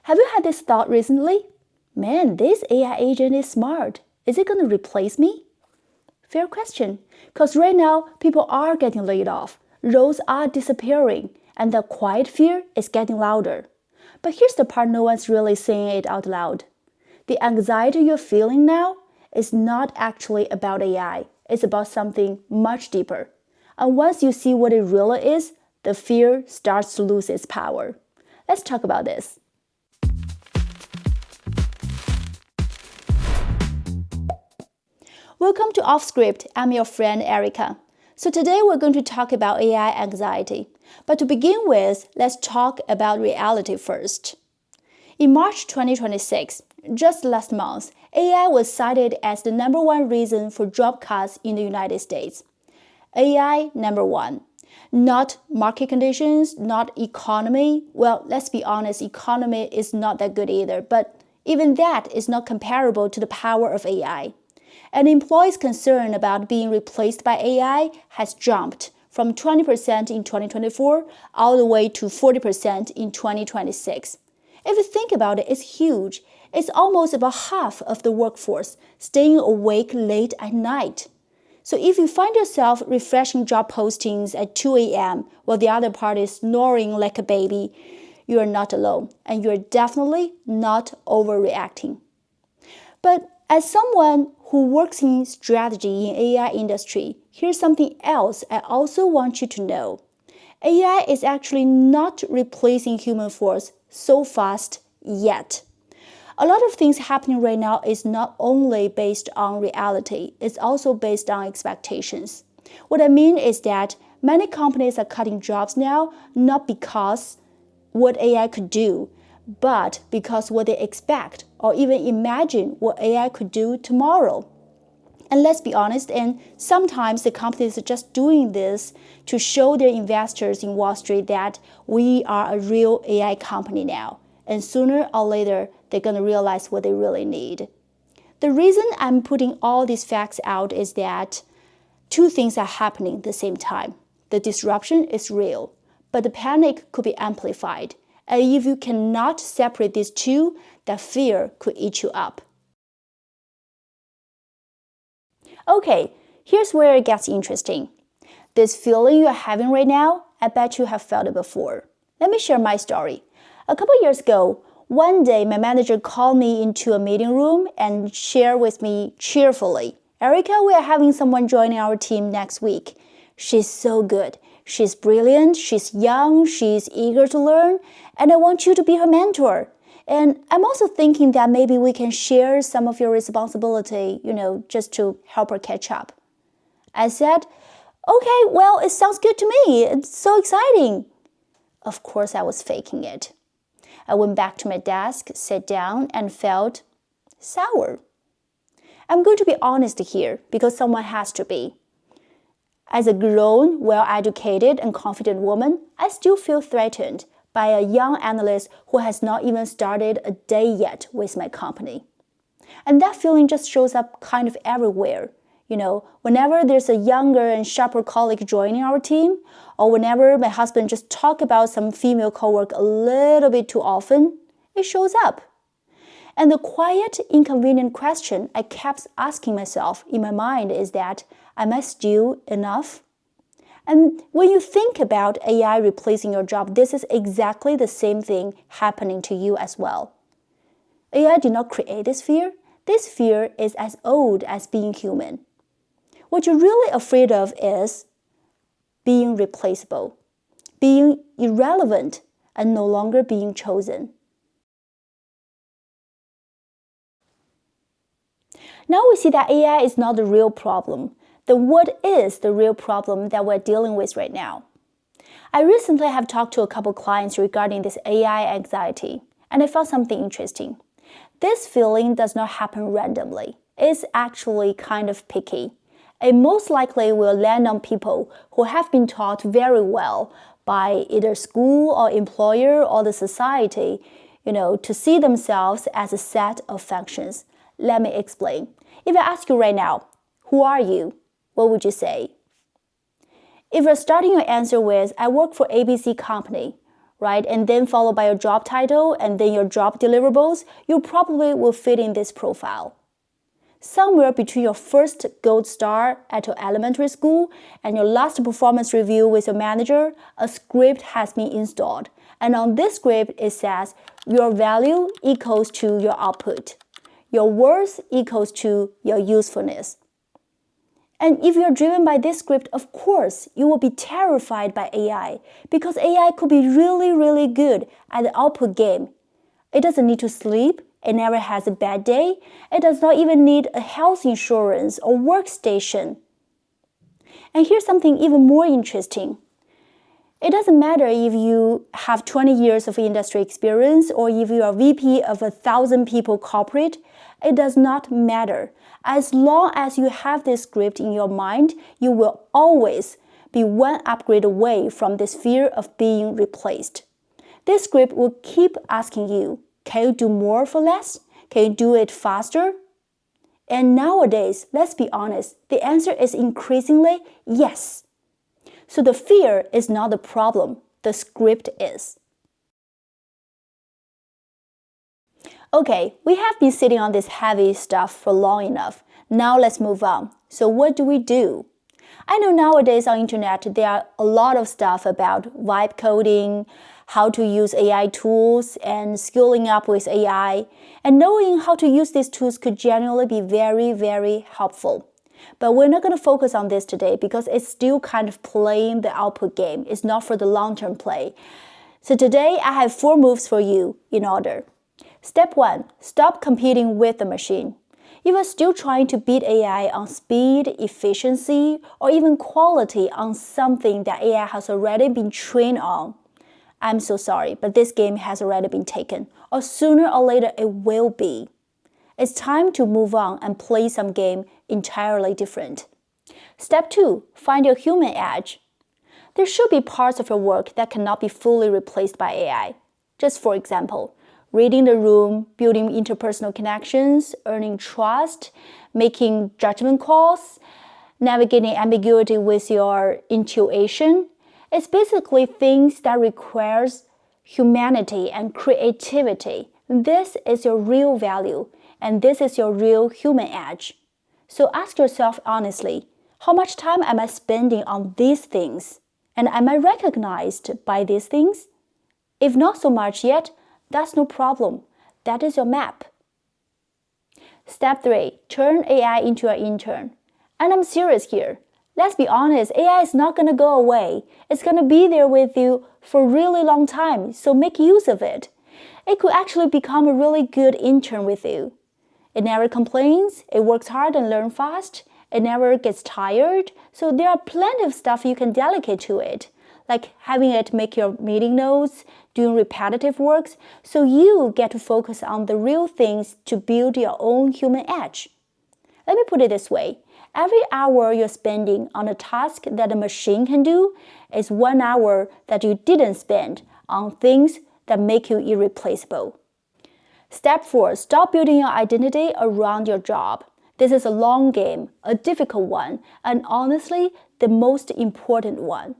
Have you had this thought recently? Man, this AI agent is smart. Is it going to replace me? Fair question, because right now people are getting laid off, roles are disappearing, and the quiet fear is getting louder. But here's the part no one's really saying it out loud. The anxiety you're feeling now is not actually about AI. It's about something much deeper. And once you see what it really is, the fear starts to lose its power. Let's talk about this. Welcome to Off Script. I'm your friend Erica. So today we're going to talk about AI anxiety. But to begin with, let's talk about reality first. In March 2026, just last month, AI was cited as the #1 reason for job cuts in the United States. AI #1. Not market conditions, not economy. Well, let's be honest, economy is not that good either, but even that is not comparable to the power of AI. And employees' concern about being replaced by AI has jumped from 20% in 2024 all the way to 40% in 2026. If you think about it, it's huge. It's almost about half of the workforce staying awake late at night. So if you find yourself refreshing job postings at 2 a.m. while the other part is snoring like a baby, you are not alone, and you are definitely not overreacting. But as someone who works in strategy in AI industry, here's something else I also want you to know. AI is actually not replacing human force so fast yet. A lot of things happening right now is not only based on reality, it's also based on expectations. What I mean is that many companies are cutting jobs now, not because what AI could do, but because what they expect or even imagine what AI could do tomorrow. And let's be honest, and sometimes the companies are just doing this to show their investors in Wall Street that we are a real AI company now. And sooner or later, they're going to realize what they really need. The reason I'm putting all these facts out is that two things are happening at the same time. The disruption is real, but the panic could be amplified. And if you cannot separate these two, that fear could eat you up. Okay, here's where it gets interesting. This feeling you're having right now, I bet you have felt it before. Let me share my story. A couple years ago, one day my manager called me into a meeting room and shared with me cheerfully, Erica, we are having someone joining our team next week. She's so good. She's brilliant, she's young, she's eager to learn, and I want you to be her mentor. And I'm also thinking that maybe we can share some of your responsibility, just to help her catch up. I said, okay, well, it sounds good to me. It's so exciting. Of course, I was faking it. I went back to my desk, sat down, and felt sour. I'm going to be honest here because someone has to be. As a grown, well-educated, and confident woman, I still feel threatened by a young analyst who has not even started a day yet with my company. And that feeling just shows up kind of everywhere. Whenever there's a younger and sharper colleague joining our team, or whenever my husband just talks about some female coworker a little bit too often, it shows up. And the quiet, inconvenient question I kept asking myself in my mind is that, am I still enough? And when you think about AI replacing your job, this is exactly the same thing happening to you as well. AI did not create this fear. This fear is as old as being human. What you're really afraid of is being replaceable, being irrelevant, and no longer being chosen. Now we see that AI is not the real problem. Then what is the real problem that we're dealing with right now? I recently have talked to a couple clients regarding this AI anxiety, and I found something interesting. This feeling does not happen randomly. It's actually kind of picky. It most likely will land on people who have been taught very well by either school or employer or the society, to see themselves as a set of functions. Let me explain. If I ask you right now, who are you? What would you say? If you're starting your answer with, I work for ABC company, right? And then followed by your job title and then your job deliverables, you probably will fit in this profile. Somewhere between your first gold star at your elementary school and your last performance review with your manager, a script has been installed. And on this script, it says your value equals to your output. Your worth equals to your usefulness. And if you're driven by this script, of course, you will be terrified by AI because AI could be really, really good at the output game. It doesn't need to sleep. It never has a bad day. It does not even need a health insurance or workstation. And here's something even more interesting. It doesn't matter if you have 20 years of industry experience or if you are VP of 1,000 people corporate. It does not matter. As long as you have this script in your mind, you will always be one upgrade away from this fear of being replaced. This script will keep asking you, can you do more for less? Can you do it faster? And nowadays, let's be honest, the answer is increasingly yes. So the fear is not the problem, the script is. Okay, we have been sitting on this heavy stuff for long enough. Now let's move on. So what do we do? I know nowadays on internet there are a lot of stuff about vibe coding, how to use AI tools, and skilling up with AI. And knowing how to use these tools could genuinely be very, very helpful. But we're not going to focus on this today because it's still kind of playing the output game. It's not for the long-term play. So today I have 4 moves for you in order. Step 1, stop competing with the machine. If you're still trying to beat AI on speed, efficiency, or even quality on something that AI has already been trained on, I'm so sorry, but this game has already been taken, or sooner or later it will be. It's time to move on and play some game entirely different. Step 2, find your human edge. There should be parts of your work that cannot be fully replaced by AI. Just for example, reading the room, building interpersonal connections, earning trust, making judgment calls, navigating ambiguity with your intuition. It's basically things that requires humanity and creativity. This is your real value, and this is your real human edge. So ask yourself honestly, how much time am I spending on these things? And am I recognized by these things? If not so much yet, that's no problem. That is your map. Step 3, turn AI into an intern. And I'm serious here. Let's be honest, AI is not going to go away. It's going to be there with you for a really long time, so make use of it. It could actually become a really good intern with you. It never complains, it works hard and learns fast, it never gets tired, so there are plenty of stuff you can delegate to it, like having it make your meeting notes, doing repetitive works, so you get to focus on the real things to build your own human edge. Let me put it this way. Every hour you're spending on a task that a machine can do is 1 hour that you didn't spend on things that make you irreplaceable. Step 4, stop building your identity around your job. This is a long game, a difficult one, and honestly, the most important one.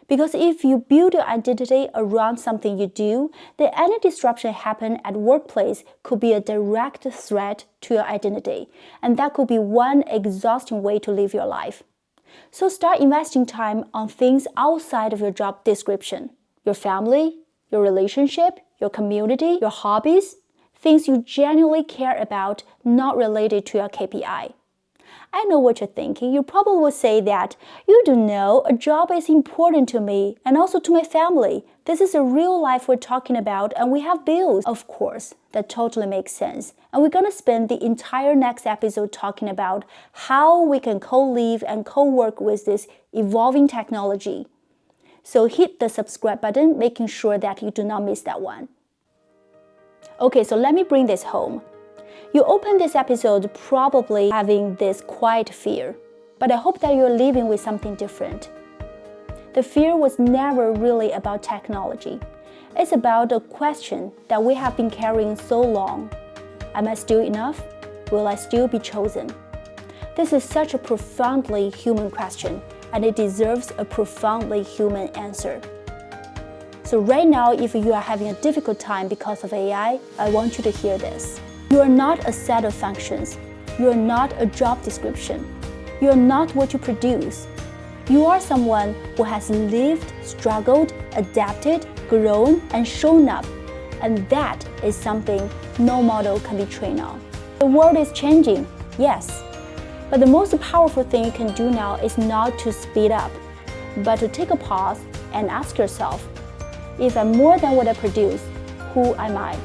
Because if you build your identity around something you do, then any disruption happen at workplace could be a direct threat to your identity, and that could be one exhausting way to live your life. So start investing time on things outside of your job description. Your family, your relationship, your community, your hobbies, things you genuinely care about, not related to your KPI. I know what you're thinking. You probably will say that, you do know, a job is important to me and also to my family. This is a real life we're talking about and we have bills. Of course, that totally makes sense. And we're going to spend the entire next episode talking about how we can co-live and co-work with this evolving technology. So hit the subscribe button, making sure that you do not miss that one. Okay, so let me bring this home. You open this episode probably having this quiet fear, but I hope that you're leaving with something different. The fear was never really about technology. It's about a question that we have been carrying so long. Am I still enough? Will I still be chosen? This is such a profoundly human question, and it deserves a profoundly human answer. So right now, if you are having a difficult time because of AI, I want you to hear this. You are not a set of functions. You are not a job description. You are not what you produce. You are someone who has lived, struggled, adapted, grown, and shown up. And that is something no model can be trained on. The world is changing, yes. But the most powerful thing you can do now is not to speed up, but to take a pause and ask yourself, if I'm more than what I produce, who am I?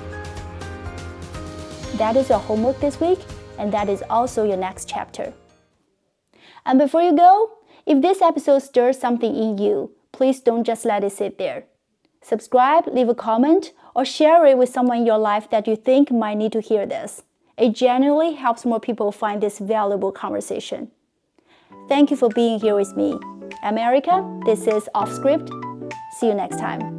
That is your homework this week, and that is also your next chapter. And before you go, if this episode stirs something in you, please don't just let it sit there. Subscribe, leave a comment, or share it with someone in your life that you think might need to hear this. It genuinely helps more people find this valuable conversation. Thank you for being here with me. I'm Erica. This is Off Script. See you next time.